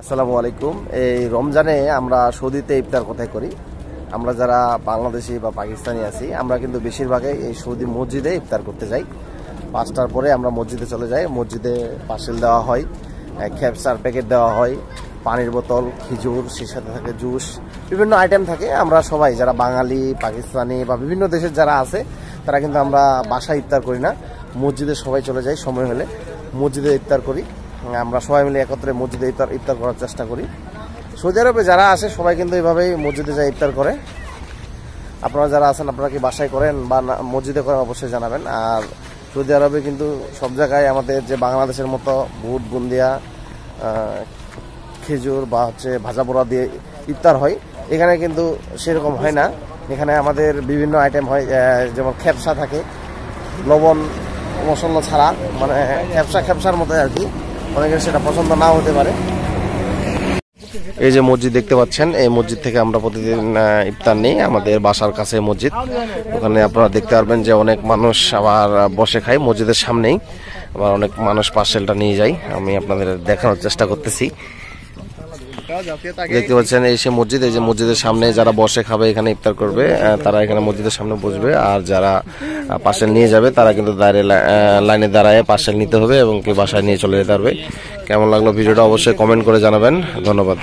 আসসালামু আলাইকুম। এই রমজানে আমরা সৌদিতে ইফতার কোথায় করি? আমরা যারা বাংলাদেশি বা পাকিস্তানি আছি আমরা কিন্তু বেশিরভাগই এই সৌদি মসজিদে ইফতার করতে যাই। 5টার পরে আমরা মসজিদে চলে যাই। মসজিদে পার্সেল দেওয়া হয়, খেপসার প্যাকেট দেওয়া হয়, পানির বোতল, খিজুর, সেই সাথে থাকে জুস, বিভিন্ন আইটেম থাকে। আমরা সবাই যারা বাঙালি, পাকিস্তানি বা বিভিন্ন দেশের যারা আছে তারা কিন্তু আমরা বাসায় ইফতার করি না, মসজিদে সবাই চলে যাই। সময় হলে মসজিদে ইফতার করি। আমরা সবাই মিলে একত্রে মসজিদে ইফতার করার চেষ্টা করি। সৌদি আরবে যারা আসে সবাই কিন্তু এইভাবেই মসজিদে যায় ইফতার করে। আপনারা যারা আছেন আপনারা কি বাসায় করেন বা মসজিদে করেন অবশ্যই জানাবেন। আর সৌদি আরবে কিন্তু সব জায়গায় আমাদের যে বাংলাদেশের মতো বুট, বুন্দিয়া, খেজুর বা ভাজা পোড়া দিয়ে ইফতার হয়, এখানে কিন্তু সেরকম হয় না। এখানে আমাদের বিভিন্ন আইটেম হয়, যেমন খেপসা থাকে, লবণ মশলা ছাড়া, মানে খেপসার মতো আর কি। অনেকের সেটা পছন্দ নাও হতে পারে। এই যে মসজিদ দেখতে পাচ্ছেন, এই মসজিদ থেকে আমরা প্রতিদিন ইফতার নিই। আমাদের বাসার কাছে মসজিদ, ওখানে আপনারা দেখতে পারবেন যে অনেক মানুষ আবার বসে খায় মসজিদের সামনেই। আবার অনেক মানুষ পার্সেলটা নিয়ে যায়। আমি আপনাদের দেখানোর চেষ্টা করতেছি। দেখতে পাচ্ছেন এই সে মসজিদ, এই যে মসজিদের সামনে যারা বসে খাবে, এখানে ইফতার করবে, তারা এখানে মসজিদের সামনে বসবে। আর যারা পার্সেল নিয়ে যাবে তারা কিন্তু লাইনে দাঁড়ায় পার্সেল নিতে হবে এবং কি বাসায় নিয়ে চলে যেতে পারবে। কেমন লাগলো ভিডিওটা অবশ্যই কমেন্ট করে জানাবেন। ধন্যবাদ।